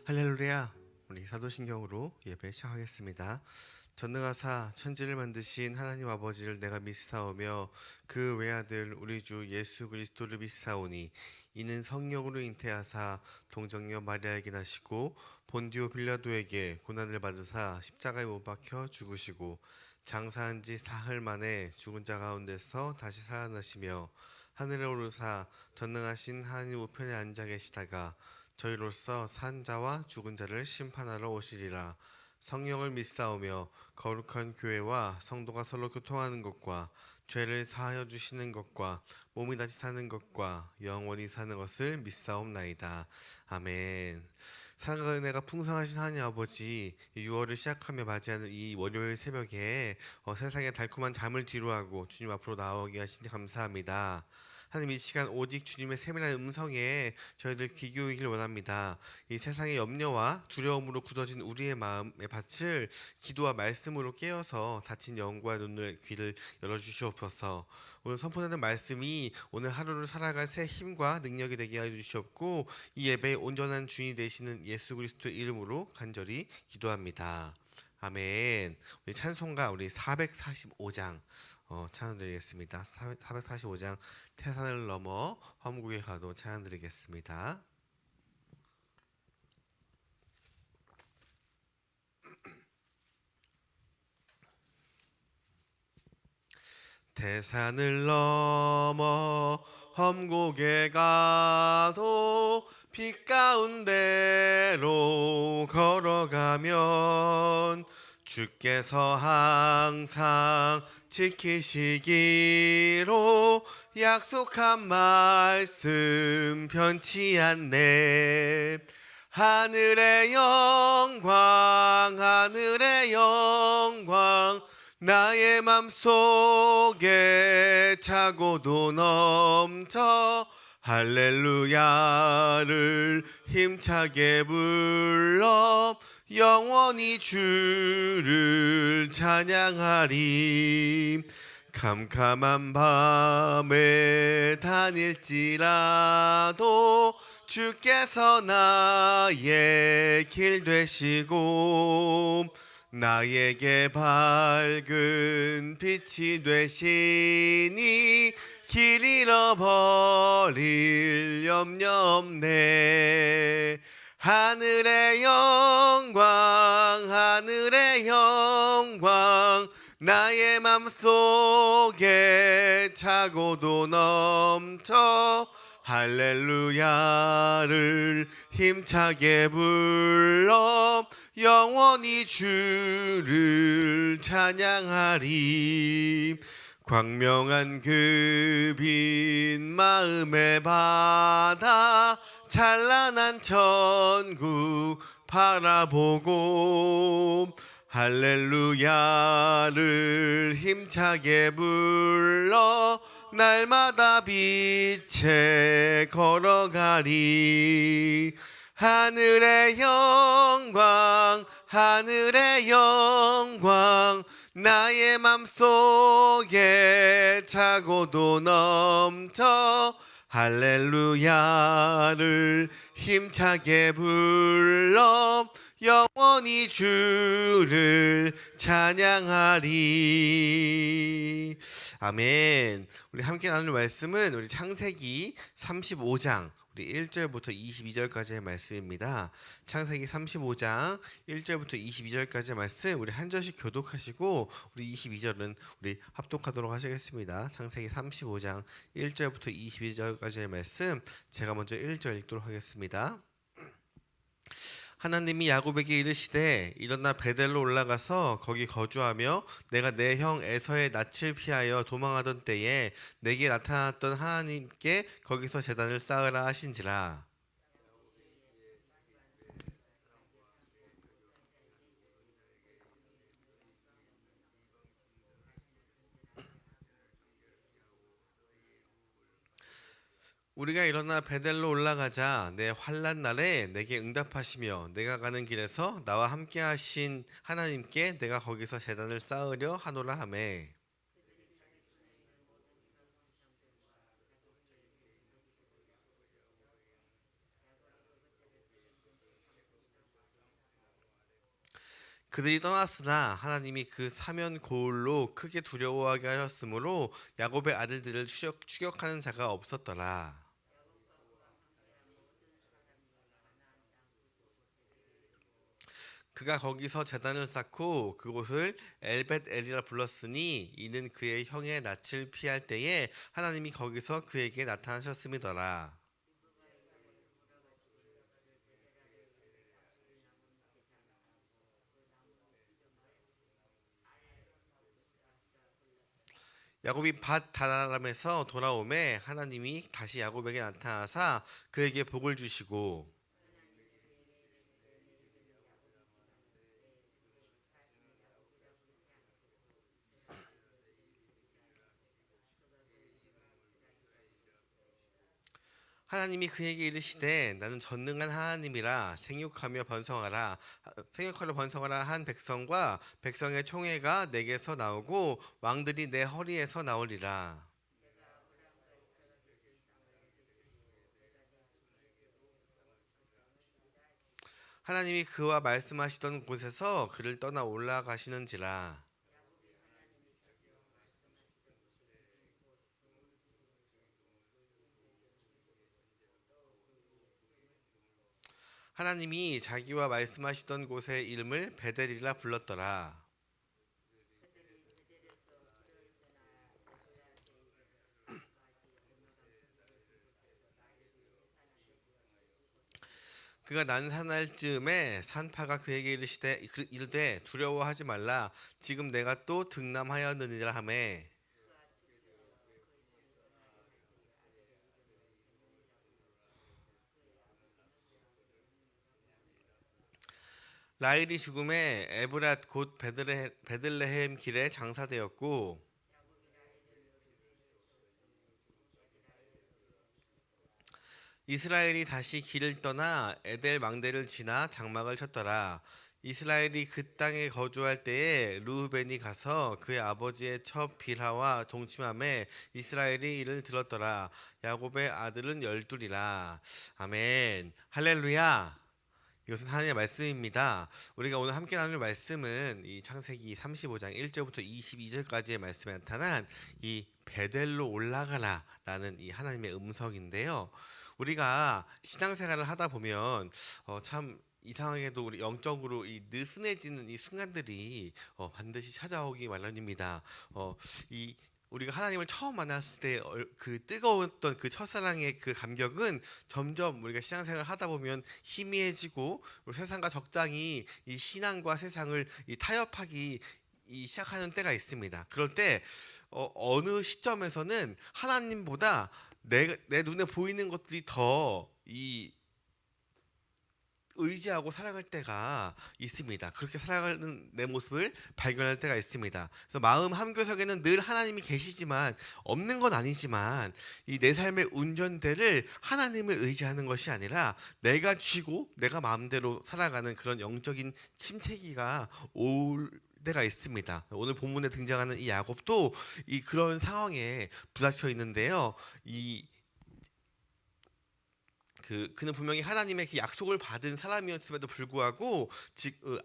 할렐루야. 우리 사도신경으로 예배 시작하겠습니다. 전능하사 천지를 만드신 하나님 아버지를 내가 믿사오며 그 외아들 우리 주 예수 그리스도를 믿사오니 이는 성령으로 잉태하사 동정녀 마리아에게 나시고 본디오 빌라도에게 고난을 받으사 십자가에 못 박혀 죽으시고 장사한 지 사흘 만에 죽은 자 가운데서 다시 살아나시며 하늘에 오르사 전능하신 하나님 우편에 앉아 계시다가 저희로서 산 자와 죽은 자를 심판하러 오시리라. 성령을 믿사오며 거룩한 교회와 성도가 서로 교통하는 것과 죄를 사하여 주시는 것과 몸이 다시 사는 것과 영원히 사는 것을 믿사옵나이다. 아멘. 사랑과 은혜가 풍성하신 하나님 아버지, 6월을 시작하며 맞이하는 이 월요일 새벽에 세상의 달콤한 잠을 뒤로하고 주님 앞으로 나오게 하시니 감사합니다. 하나님, 이 시간 오직 주님의 세밀한 음성에 저희들 귀 기울이길 원합니다. 이 세상의 염려와 두려움으로 굳어진 우리의 마음의 밭을 기도와 말씀으로 깨어서 닫힌 영과 눈을 귀를 열어주시옵소서. 오늘 선포되는 말씀이 오늘 하루를 살아갈 새 힘과 능력이 되게 하여 주시옵고 이 예배의 온전한 주인이 되시는 예수 그리스도의 이름으로 간절히 기도합니다. 아멘. 우리 찬송가 우리 445장 찬양드리겠습니다. 445장 태산을 넘어 화목에 가도 찬양드리겠습니다. 태산을 넘어 험곡에 가도 빛 가운데로 걸어가면 주께서 항상 지키시기로 약속한 말씀 변치 않네. 하늘의 영광 하늘의 영광 나의 맘속에 차고도 넘쳐 할렐루야를 힘차게 불러 영원히 주를 찬양하리. 캄캄한 밤에 다닐지라도 주께서 나의 길 되시고 나에게 밝은 빛이 되시니 길 잃어버릴 염려 없네. 하늘의 영광 하늘의 영광 나의 맘속에 차고도 넘쳐 할렐루야를 힘차게 불러 영원히 주를 찬양하리. 광명한 그 빛 마음의 바다 찬란한 천국 바라보고 할렐루야를 힘차게 불러 날마다 빛에 걸어가리. 하늘의 영광 하늘의 영광 나의 맘속에 차고도 넘쳐 할렐루야를 힘차게 불러 영원히 주를 찬양하리. 아멘. 우리 함께 나눌 말씀은 우리 창세기 35장 우리 1절부터 22절까지의 말씀입니다. 창세기 35장 1절부터 22절까지의 말씀 우리 한 절씩 교독하시고 우리 22절은 우리 합독하도록 하시겠습니다. 창세기 35장 1절부터 22절까지의 말씀 제가 먼저 1절 읽도록 하겠습니다. 하나님이 야곱에게 이르시되 일어나 베델로 올라가서 거기 거주하며 내가 내 형 에서의 낯을 피하여 도망하던 때에 내게 나타났던 하나님께 거기서 제단을 쌓으라 하신지라. 우리가 일어나 베델로 올라가자 내 환난 날에 내게 응답하시며 내가 가는 길에서 나와 함께 하신 하나님께 내가 거기서 제단을 쌓으려 하노라 하매. 그들이 떠났으나 하나님이 그 사면 고울로 크게 두려워하게 하셨으므로 야곱의 아들들을 추격하는 자가 없었더라. 그가 거기서 제단을 쌓고 그곳을 엘벳엘이라 불렀으니 이는 그의 형의 낯을 피할 때에 하나님이 거기서 그에게 나타나셨음이더라. 야곱이 밭 다람에서 돌아오매 하나님이 다시 야곱에게 나타나사 그에게 복을 주시고 하나님이 그에게 이르시되 나는 전능한 하나님이라 생육하여 번성하라 한 백성과 백성의 총회가 내게서 나오고 왕들이 내 허리에서 나오리라. 하나님이 그와 말씀하시던 곳에서 그를 떠나 올라가시는지라. 하나님이 자기와 말씀하시던 곳의 이름을 베델이라 불렀더라. 그가 난산할 즈음에 산파가 그에게 이르되 두려워하지 말라 지금 내가 또 등남하였느니라 하매 라일이 죽음에 에브랏 곧 베들레헴 길에 장사되었고 이스라엘이 다시 길을 떠나 에델 망대를 지나 장막을 쳤더라. 이스라엘이 그 땅에 거주할 때에 르우벤이 가서 그의 아버지의 첩 빌하와 동침함에 이스라엘이 이를 들었더라. 야곱의 아들은 열둘이라. 아멘. 할렐루야. 이것은 하나님의 말씀입니다. 우리가 오늘 함께 나눌 말씀은 이 창세기 35장 1절부터 22절까지의 말씀에 나타난 이 베델로 올라가라라는 이 하나님의 음성인데요. 우리가 신앙생활을 하다 보면 참 이상하게도 우리 영적으로 이 느슨해지는 이 순간들이 반드시 찾아오기 마련입니다. 이 우리가 하나님을 처음 만났을 때 그 뜨거웠던 그 첫사랑의 그 감격은 점점 우리가 신앙생활을 하다 보면 희미해지고 세상과 적당히 이 신앙과 세상을 이 타협하기 시작하는 때가 있습니다. 그럴 때 어느 시점에서는 하나님보다 내 눈에 보이는 것들이 더 의지하고 살아갈 때가 있습니다. 그렇게 살아가는 내 모습을 발견할 때가 있습니다. 그래서 마음 한구석에는 늘 하나님이 계시지만 없는 건 아니지만 이 내 삶의 운전대를 하나님을 의지하는 것이 아니라 내가 쥐고 내가 마음대로 살아가는 그런 영적인 침체기가 올 때가 있습니다. 오늘 본문에 등장하는 이 야곱도 이 그런 상황에 부닥쳐 있는데요. 그는 분명히 하나님의 그 약속을 받은 사람이었음에도 불구하고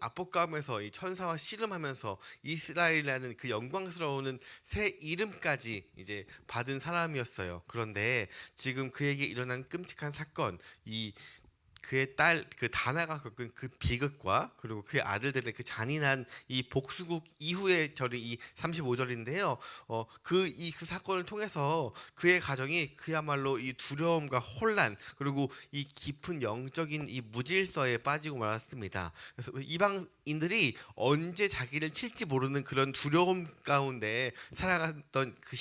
압복감에서 이 천사와 씨름하면서 이스라엘이라는 그 영광스러운 새 이름까지 이제 받은 사람이었어요. 그런데 지금 그에게 일어난 끔찍한 사건, 이 그의 딸 그 다나가 겪은 그 비극과 그리고 그의 아들들의 그 잔인한 이 복수국 이후의 절이 이 35절인데요. 그 사건을 통해서 그의 가정이 그야말로 이 두려움과 혼란 그리고 이 깊은 영적인 이 무질서에 빠지고 말았습니다. 그래서 이방인들이 언제 자기를 칠지 모르는 그런 두려움 가운데 살아갔던 그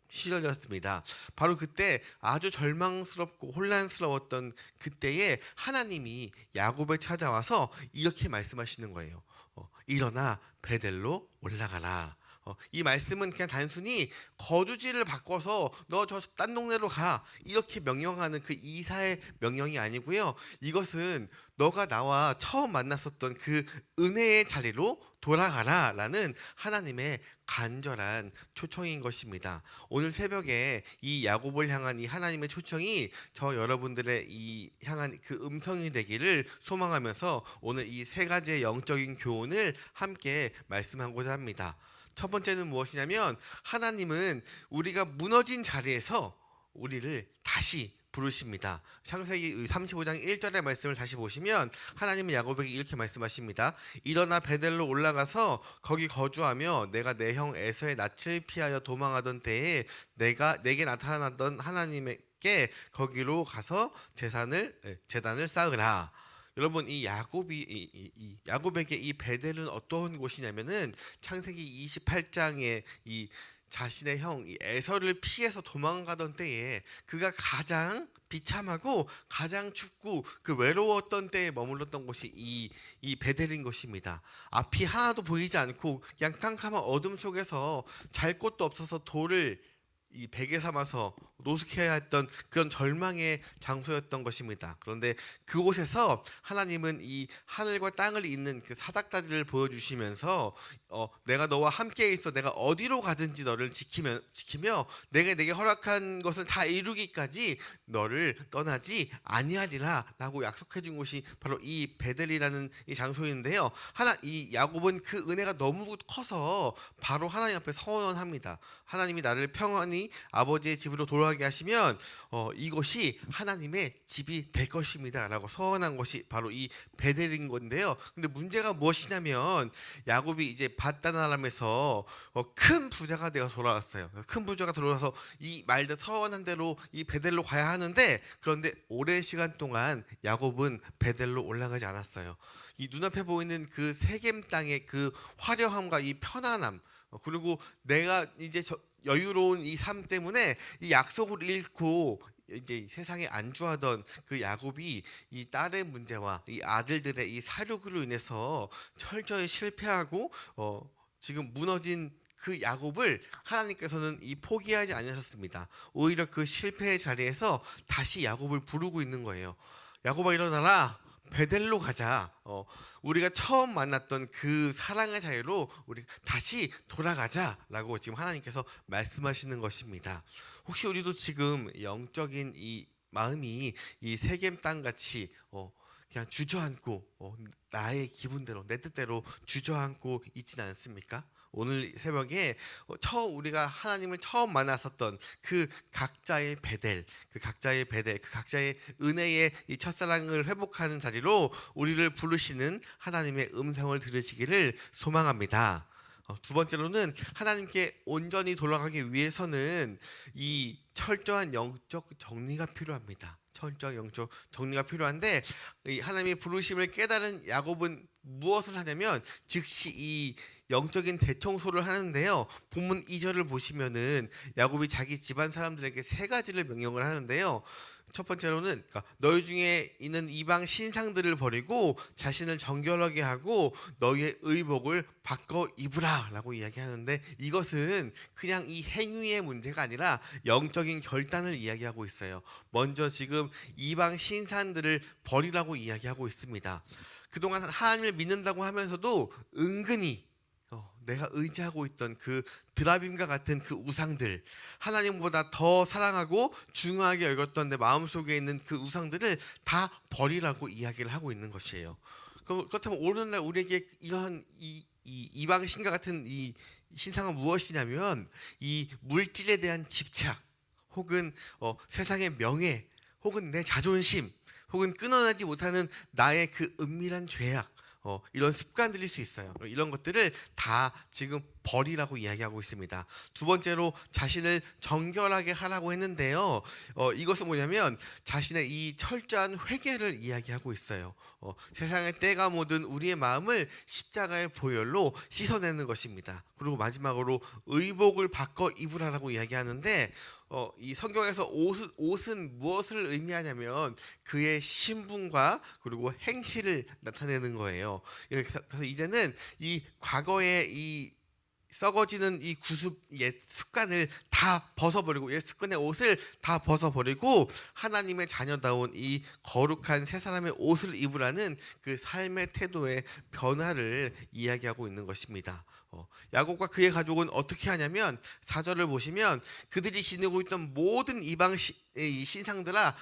시절이었습니다. 바로 그때 아주 절망스럽고 혼란스러웠던 그때에 하나님이 야곱에 찾아와서 이렇게 말씀하시는 거예요. 일어나 베델로 올라가라. 이 말씀은 그냥 단순히 거주지를 바꿔서 너 저 딴 동네로 가 이렇게 명령하는 그 이사의 명령이 아니고요. 이것은 너가 나와 처음 만났었던 그 은혜의 자리로 돌아가라라는 하나님의 간절한 초청인 것입니다. 오늘 새벽에 이 야곱을 향한 이 하나님의 초청이 저 여러분들의 이 향한 그 음성이 되기를 소망하면서 오늘 이 세 가지의 영적인 교훈을 함께 말씀하고자 합니다. 첫 번째는 무엇이냐면 하나님은 우리가 무너진 자리에서 우리를 다시 부르십니다. 창세기 35장 1절의 말씀을 다시 보시면 하나님은 야곱에게 이렇게 말씀하십니다. 일어나 베델로 올라가서 거기 거주하며 내가 내 형 에서의 낯을 피하여 도망하던 때에 내게 나타났던 하나님께 거기로 가서 제단을 쌓으라. 여러분 이 야곱에게 이 베델은 어떤 곳이냐면은 창세기 28장에 이 자신의 형 에서를 피해서 도망가던 때에 그가 가장 비참하고 가장 춥고 그 외로웠던 때에 머물렀던 곳이 이 베델인 것입니다. 앞이 하나도 보이지 않고 그냥 캄캄한 어둠 속에서 잘 곳도 없어서 돌을 이 베개 삼아서 노숙해야 했던 그런 절망의 장소였던 것입니다. 그런데 그곳에서 하나님은 이 하늘과 땅을 잇는 그 사닥다리를 보여주시면서 내가 너와 함께 있어 내가 어디로 가든지 너를 지키며 내게 허락한 것을 다 이루기까지 너를 떠나지 아니하리라 라고 약속해 준 곳이 바로 이 베델이라는 이 장소인데요. 이 야곱은 그 은혜가 너무 커서 바로 하나님 앞에 서원합니다. 하나님이 나를 평안히 아버지의 집으로 돌아가게 하시면 이것이 하나님의 집이 될 것입니다 라고 서원한 것이 바로 이 베델인 건데요. 근데 문제가 무엇이냐면 야곱이 이제 밧다나람에서 큰 부자가 되어 돌아왔어요. 큰 부자가 돌아와서 이 말대 서원한 대로 이 베델로 가야 하는데 그런데 오랜 시간 동안 야곱은 베델로 올라가지 않았어요. 이 눈앞에 보이는 그 세겜 땅의 그 화려함과 이 편안함 그리고 내가 이제 여유로운 이 삶 때문에 이 약속을 잃고 이제 세상에 안주하던 그 야곱이 이 딸의 문제와 이 아들들의 이 사륙으로 인해서 철저히 실패하고 지금 무너진 그 야곱을 하나님께서는 이 포기하지 않으셨습니다. 오히려 그 실패의 자리에서 다시 야곱을 부르고 있는 거예요. 야곱아 일어나라. 베델로 가자. 우리가 처음 만났던 그 사랑의 자리로 우리 다시 돌아가자라고 지금 하나님께서 말씀하시는 것입니다. 혹시 우리도 지금 영적인 이 마음이 이 세겜 땅 같이 그냥 주저앉고 나의 기분대로 내 뜻대로 주저앉고 있지는 않습니까? 오늘 새벽에 우리가 하나님을 처음 만났었던 그 각자의 베델, 그 각자의 은혜의 이 첫사랑을 회복하는 자리로 우리를 부르시는 하나님의 음성을 들으시기를 소망합니다. 두 번째로는 하나님께 온전히 돌아가기 위해서는 이 철저한 영적 정리가 필요합니다. 철저한 영적 정리가 필요한데 이 하나님의 부르심을 깨달은 야곱은 무엇을 하냐면 즉시 이 영적인 대청소를 하는데요. 본문 2절을 보시면은 야곱이 자기 집안 사람들에게 세 가지를 명령을 하는데요. 첫 번째로는 너희 중에 있는 이방 신상들을 버리고 자신을 정결하게 하고 너희의 의복을 바꿔 입으라 라고 이야기하는데 이것은 그냥 이 행위의 문제가 아니라 영적인 결단을 이야기하고 있어요. 먼저 지금 이방 신상들을 버리라고 이야기하고 있습니다. 그동안 하나님을 믿는다고 하면서도 은근히 내가 의지하고 있던 그 드라빔과 같은 그 우상들, 하나님보다 더 사랑하고 중요하게 여겼던 내 마음속에 있는 그 우상들을 다 버리라고 이야기를 하고 있는 것이에요. 그렇다면 오늘날 우리에게 이러한 이방 신과 같은 이 신상은 무엇이냐면 이 물질에 대한 집착 혹은 세상의 명예 혹은 내 자존심 혹은 끊어내지 못하는 나의 그 은밀한 죄악 이런 습관들일 수 있어요. 이런 것들을 다 지금 버리라고 이야기하고 있습니다. 두 번째로 자신을 정결하게 하라고 했는데요. 이것은 뭐냐면 자신의 이 철저한 회개를 이야기하고 있어요. 세상의 때가 묻은 우리의 마음을 십자가의 보혈로 씻어내는 것입니다. 그리고 마지막으로 의복을 바꿔 입으라라고 이야기하는데 이 성경에서 옷은 무엇을 의미하냐면 그의 신분과 그리고 행실을 나타내는 거예요. 그래서 이제는 이 과거의 이 썩어지는 이 구습 옛 습관을 다 벗어버리고, 옛 습관의 옷을 다 벗어버리고 하나님의 자녀다운 이 거룩한 새 사람의 옷을 입으라는 그 삶의 태도의 변화를 이야기하고 있는 것입니다. 야곱과 그의 가족은 어떻게 하냐면 4절을 보시면 그들이 지니고 있던 모든 이방 이 신상들과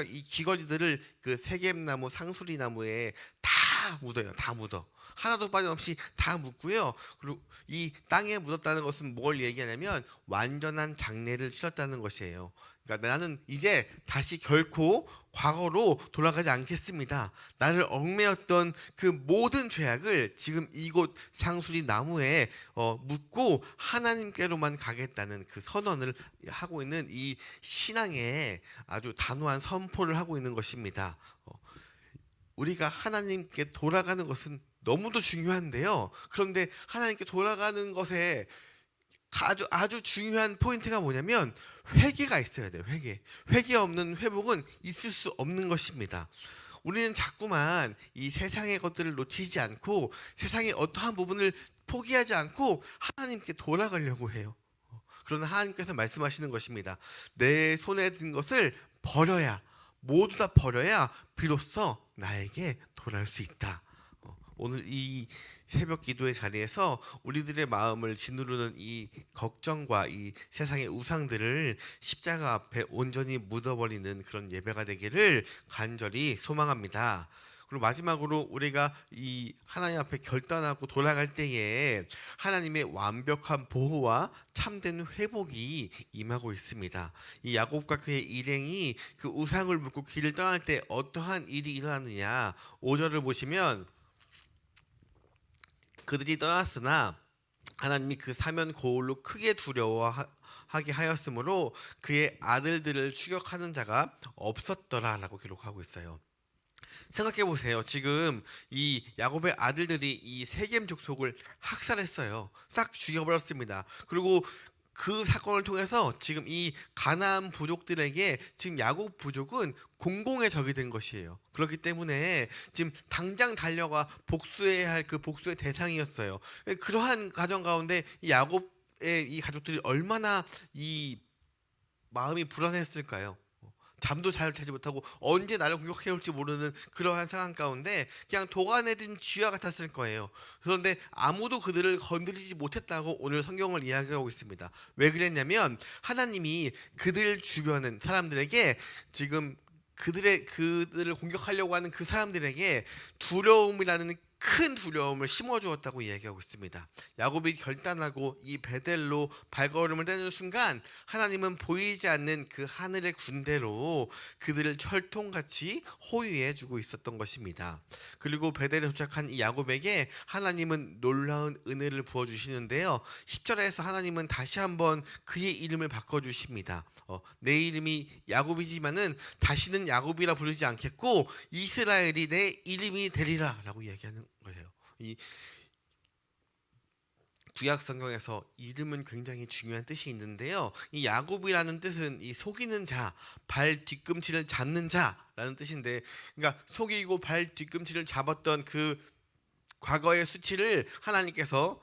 이 귀걸이들을 그 세겜나무 상수리나무에 다 묻어요. 다 묻어. 하나도 빠짐없이 다 묻고요. 그리고 이 땅에 묻었다는 것은 뭘 얘기하냐면 완전한 장례를 치렀다는 것이에요. 그러니까 나는 이제 다시 결코 과거로 돌아가지 않겠습니다. 나를 얽매였던 그 모든 죄악을 지금 이곳 상수리 나무에 묻고 하나님께로만 가겠다는 그 선언을 하고 있는 이 신앙의 아주 단호한 선포를 하고 있는 것입니다. 우리가 하나님께 돌아가는 것은 너무도 중요한데요. 그런데 하나님께 돌아가는 것에 아주 중요한 포인트가 뭐냐면 회개가 있어야 돼요. 회개 없는 회복은 있을 수 없는 것입니다. 우리는 자꾸만 이 세상의 것들을 놓치지 않고 세상의 어떠한 부분을 포기하지 않고 하나님께 돌아가려고 해요. 그러나 하나님께서 말씀하시는 것입니다. 내 손에 든 것을 버려야, 모두 다 버려야 비로소 나에게 돌아올 수 있다. 오늘 이 새벽 기도의 자리에서 우리들의 마음을 짓누르는 이 걱정과 이 세상의 우상들을 십자가 앞에 온전히 묻어버리는 그런 예배가 되기를 간절히 소망합니다. 그리고 마지막으로 우리가 이 하나님 앞에 결단하고 돌아갈 때에 하나님의 완벽한 보호와 참된 회복이 임하고 있습니다. 이 야곱과 그의 일행이 그 우상을 묻고 길을 떠날 때 어떠한 일이 일어나느냐, 5절을 보시면 그들이 떠났으나 하나님이 그 사면 고울로 크게 두려워하게 하였으므로 그의 아들들을 추격하는 자가 없었더라라고 기록하고 있어요. 생각해 보세요. 지금 이 야곱의 아들들이 이 세겜 족속을 학살했어요. 싹 죽여버렸습니다. 그리고 그 사건을 통해서 지금 이 가나안 부족들에게 지금 야곱 부족은 공공의 적이 된 것이에요. 그렇기 때문에 지금 당장 달려가 복수해야 할 그 복수의 대상이었어요. 그러한 가정 가운데 이 야곱의 이 가족들이 얼마나 이 마음이 불안했을까요? 잠도 잘 자지 못하고 언제 나를 공격해 올지 모르는 그러한 상황 가운데 그냥 도가내든 쥐와 같았을 거예요. 그런데 아무도 그들을 건드리지 못했다고 오늘 성경을 이야기하고 있습니다. 왜 그랬냐면 하나님이 그들 주변은 사람들에게 지금 그들을 공격하려고 하는 그 사람들에게 두려움이라는 큰 두려움을 심어주었다고 이야기하고 있습니다. 야곱이 결단하고 이 베델로 발걸음을 떼는 순간 하나님은 보이지 않는 그 하늘의 군대로 그들을 철통같이 호위해주고 있었던 것입니다. 그리고 베델에 도착한 이 야곱에게 하나님은 놀라운 은혜를 부어주시는데요. 10절에서 하나님은 다시 한번 그의 이름을 바꿔주십니다. 내 이름이 야곱이지만은 다시는 야곱이라 부르지 않겠고 이스라엘이 내 이름이 되리라 라고 이야기하는 거예요. 이 구약 성경에서 이름은 굉장히 중요한 뜻이 있는데요. 이 야곱이라는 뜻은 이 속이는 자, 발 뒤꿈치를 잡는 자라는 뜻인데, 그러니까 속이고 발 뒤꿈치를 잡았던 그 과거의 수치를 하나님께서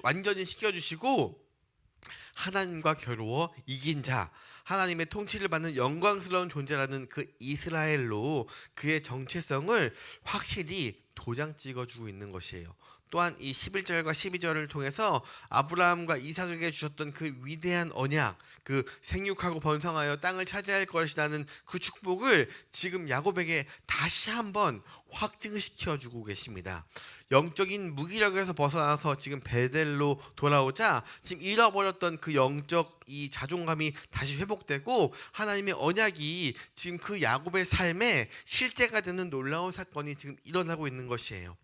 완전히 씻겨주시고 하나님과 겨루어 이긴 자, 하나님의 통치를 받는 영광스러운 존재라는 그 이스라엘로 그의 정체성을 확실히 도장 찍어주고 있는 것이에요. 또한 이 11절과 12절을 통해서 아브라함과 이삭에게 주셨던 그 위대한 언약, 그 생육하고 번성하여 땅을 차지할 것이라는 그 축복을 지금 야곱에게 다시 한번 확증시켜주고 계십니다. 영적인 무기력에서 벗어나서 지금 베델로 돌아오자 지금 잃어버렸던 그 영적 이 자존감이 다시 회복되고 하나님의 언약이 지금 그 야곱의 삶에 실제가 되는 놀라운 사건이 지금 일어나고 있는 것이에요.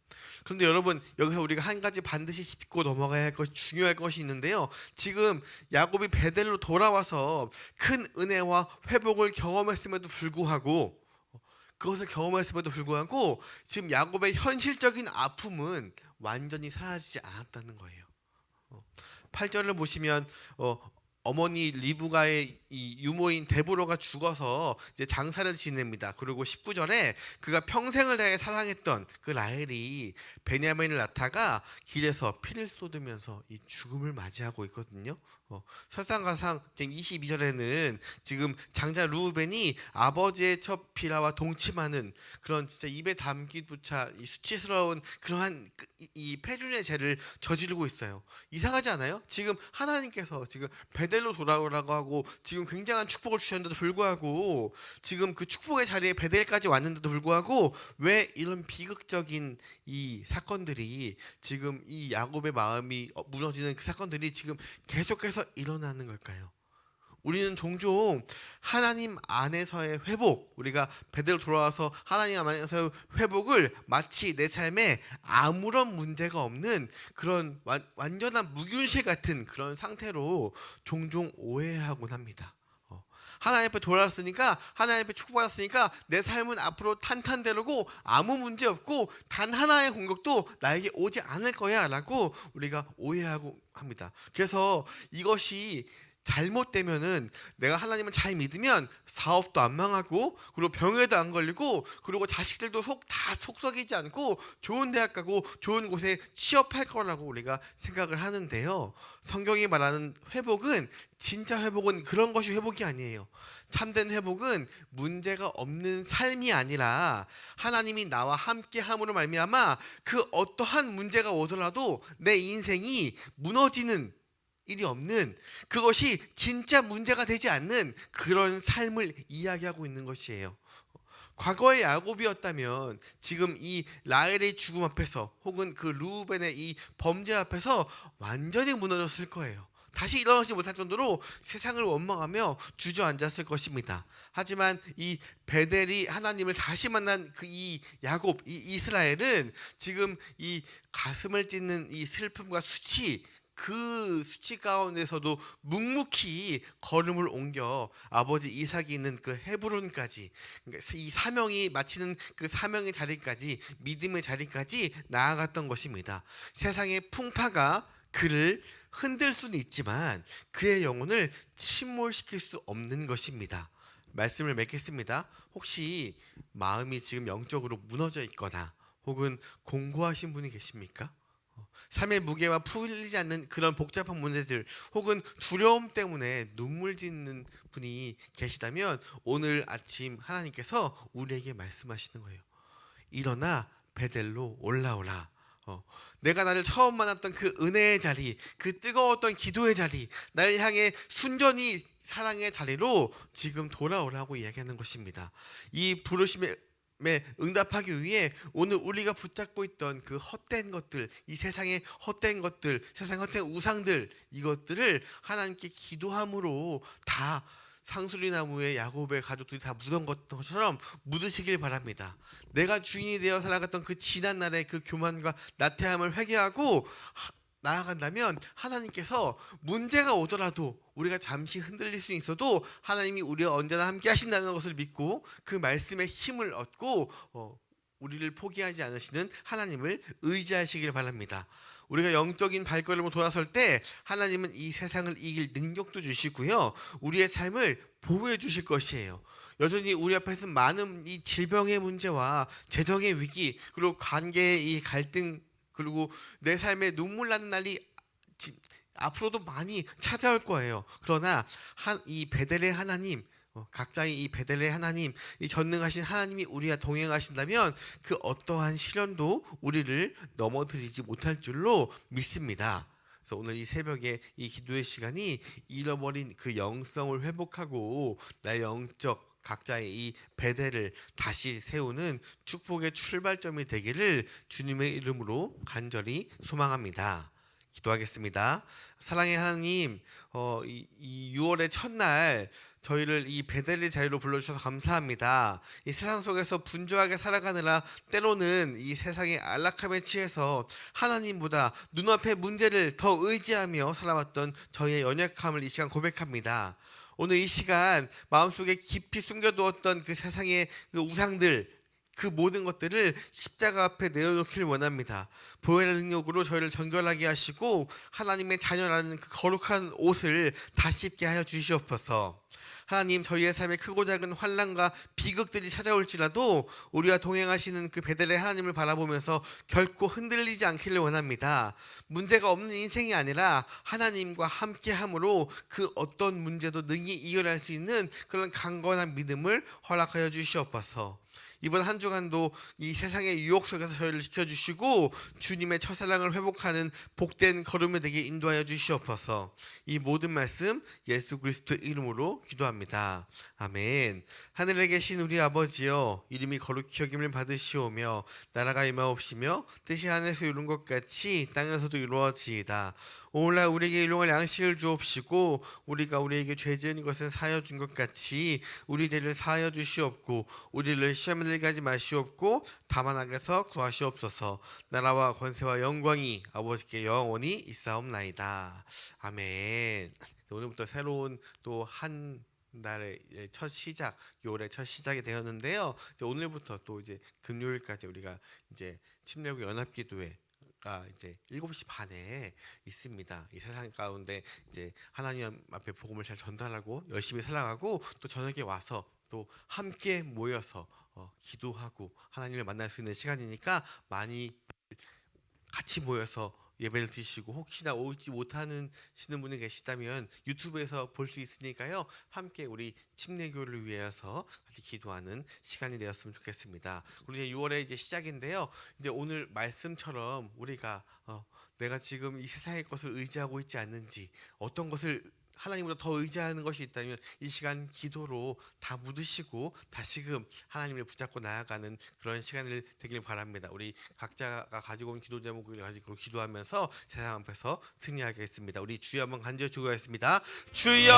그런데 여러분, 여기서 우리가 한 가지 반드시 짚고 넘어가야 할 것이 중요할 것이 있는데요. 지금 야곱이 베델로 돌아와서 큰 은혜와 회복을 경험했음에도 불구하고 지금 야곱의 현실적인 아픔은 완전히 사라지지 않았다는 거예요. 8절을 보시면 어머니 리브가의 이 유모인 데보로가 죽어서 이제 장사를 지냅니다. 그리고 19절에 그가 평생을 다해 사랑했던 그 라헬이 베냐민을 낳다가 길에서 피를 쏟으면서 이 죽음을 맞이하고 있거든요. 설상가상 지금 22절에는 지금 장자 루우벤이 아버지의 첫 비라와 동침하는 그런 진짜 입에 담기조차 이 수치스러운 그러한 이 패륜의 죄를 저지르고 있어요. 이상하지 않아요? 지금 하나님께서 지금 베델로 돌아오라고 하고 지금 굉장한 축복을 주셨는데도 불구하고 지금 그 축복의 자리에 베델까지 왔는데도 불구하고 왜 이런 비극적인 이 사건들이 지금 이 야곱의 마음이 무너지는 그 사건들이 지금 계속해서 일어나는 걸까요? 우리는 종종 하나님 안에서의 회복, 우리가 베델로 돌아와서 하나님 안에서의 회복을 마치 내 삶에 아무런 문제가 없는 그런 완전한 무균실 같은 그런 상태로 종종 오해하곤 합니다. 하나님 앞에 돌아왔으니까, 하나님 앞에 축복받았으니까 내 삶은 앞으로 탄탄대로고 아무 문제 없고 단 하나의 공격도 나에게 오지 않을 거야 라고 우리가 오해하고 합니다. 그래서 이것이 잘못되면은 내가 하나님을 잘 믿으면 사업도 안 망하고 그리고 병에도 안 걸리고 그리고 자식들도 다 속썩이지 않고 좋은 대학 가고 좋은 곳에 취업할 거라고 우리가 생각을 하는데요. 성경이 말하는 회복은 진짜 회복은 그런 것이 회복이 아니에요. 참된 회복은 문제가 없는 삶이 아니라 하나님이 나와 함께 함으로 말미암아 그 어떠한 문제가 오더라도 내 인생이 무너지는 일이 없는, 그것이 진짜 문제가 되지 않는 그런 삶을 이야기하고 있는 것이에요. 과거의 야곱이었다면 지금 이 라헬의 죽음 앞에서 혹은 그 루벤의 이 범죄 앞에서 완전히 무너졌을 거예요. 다시 일어나지 못할 정도로 세상을 원망하며 주저앉았을 것입니다. 하지만 이 베델이 하나님을 다시 만난 그 이 야곱, 이 이스라엘은 지금 이 가슴을 찢는 이 슬픔과 수치, 그 수치 가운데서도 묵묵히 걸음을 옮겨 아버지 이삭이 있는 그 헤브론까지, 그러니까 이 사명이 마치는 그 사명의 자리까지, 믿음의 자리까지 나아갔던 것입니다. 세상의 풍파가 그를 흔들 수는 있지만 그의 영혼을 침몰시킬 수 없는 것입니다. 말씀을 맺겠습니다. 혹시 마음이 지금 영적으로 무너져 있거나 혹은 공고하신 분이 계십니까? 삶의 무게와 풀리지 않는 그런 복잡한 문제들 혹은 두려움 때문에 눈물 짓는 분이 계시다면 오늘 아침 하나님께서 우리에게 말씀하시는 거예요. 일어나 베델로 올라오라. 내가 나를 처음 만났던 그 은혜의 자리, 그 뜨거웠던 기도의 자리, 나를 향해 순전히 사랑의 자리로 지금 돌아오라고 이야기하는 것입니다. 이 부르심에 응답하기 위해 오늘 우리가 붙잡고 있던 그 헛된 것들, 이 세상의 헛된 것들, 세상 헛된 우상들, 이것들을 하나님께 기도함으로 다 상수리나무에 야곱의 가족들이 다 묻은 것처럼 묻으시길 바랍니다. 내가 주인이 되어 살아갔던 그 지난 날의 그 교만과 나태함을 회개하고 나아간다면 하나님께서 문제가 오더라도 우리가 잠시 흔들릴 수 있어도 하나님이 우리와 언제나 함께 하신다는 것을 믿고 그 말씀의 힘을 얻고 우리를 포기하지 않으시는 하나님을 의지하시길 바랍니다. 우리가 영적인 발걸음으로 돌아설 때 하나님은 이 세상을 이길 능력도 주시고요, 우리의 삶을 보호해 주실 것이에요. 여전히 우리 앞에서 많은 이 질병의 문제와 재정의 위기, 그리고 관계의 이 갈등, 그리고 내 삶에 눈물 나는 날이 앞으로도 많이 찾아올 거예요. 그러나 이 베델의 하나님, 각자의 이 베델의 하나님, 이 전능하신 하나님이 우리와 동행하신다면 그 어떠한 시련도 우리를 넘어뜨리지 못할 줄로 믿습니다. 그래서 오늘 이 새벽에 이 기도의 시간이 잃어버린 그 영성을 회복하고 나의 영적 각자의 이 베델을 다시 세우는 축복의 출발점이 되기를 주님의 이름으로 간절히 소망합니다. 기도하겠습니다. 사랑의 하나님, 이 6월의 첫날 저희를 이 베델의 자리로 불러주셔서 감사합니다. 이 세상 속에서 분주하게 살아가느라 때로는 이 세상의 안락함에 취해서 하나님보다 눈앞의 문제를 더 의지하며 살아왔던 저희의 연약함을 이 시간 고백합니다. 오늘 이 시간 마음속에 깊이 숨겨두었던 그 세상의 그 우상들, 그 모든 것들을 십자가 앞에 내어놓기를 원합니다. 보혈의 능력으로 저희를 정결하게 하시고 하나님의 자녀라는 그 거룩한 옷을 다시 입게 하여 주시옵소서. 하나님, 저희의 삶에 크고 작은 환난과 비극들이 찾아올지라도 우리와 동행하시는 그 베델의 하나님을 바라보면서 결코 흔들리지 않기를 원합니다. 문제가 없는 인생이 아니라 하나님과 함께함으로 그 어떤 문제도 능히 이겨낼 수 있는 그런 강건한 믿음을 허락하여 주시옵소서. 이번 한 주간도 이 세상의 유혹 속에서 저희를 지켜주시고 주님의 첫사랑을 회복하는 복된 걸음이 되게 인도하여 주시옵소서. 이 모든 말씀 예수 그리스도의 이름으로 기도합니다. 아멘. 하늘에 계신 우리 아버지여, 이름이 거룩히 여김을 받으시오며 나라가 임하옵시며 뜻이 하늘에서 이룬 것 같이 땅에서도 이루어지이다. 오늘날 우리에게 일용할 양식을 주옵시고 우리가 우리에게 죄 지은 것은 사하여 준 것 같이 우리 죄를 사하여 주시옵고 우리를 시험에 들게 하지 마시옵고 다만 악에서 구하시옵소서. 나라와 권세와 영광이 아버지께 영원히 있사옵나이다. 아멘. 오늘부터 새로운 또 한 달의 첫 시작, 6월의 첫 시작이 되었는데요. 이제 오늘부터 또 이제 금요일까지 우리가 이제 침례교 연합기도회 이제 7시 반에 있습니다. 이 세상 가운데 이제 하나님 앞에 복음을 잘 전달하고 열심히 살아가고 또 저녁에 와서 또 함께 모여서 기도하고 하나님을 만날 수 있는 시간이니까 많이 같이 모여서 예배를 드시고 혹시나 오지 못하는 분이 계시다면 유튜브에서 볼 수 있으니까요. 함께 우리 침례교를 위해서 같이 기도하는 시간이 되었으면 좋겠습니다. 우리 이제 6월의 이제 시작인데요. 이제 오늘 말씀처럼 우리가 내가 지금 이 세상의 것을 의지하고 있지 않는지, 어떤 것을 하나님보다 더 의지하는 것이 있다면 이 시간 기도로 다 묻으시고 다시금 하나님을 붙잡고 나아가는 그런 시간을 되길 바랍니다. 우리 각자가 가지고 온 기도 제목을 가지고 기도하면서 세상 앞에서 승리하겠습니다. 우리 주여 한번 간절히 기도하겠습니다. 주여!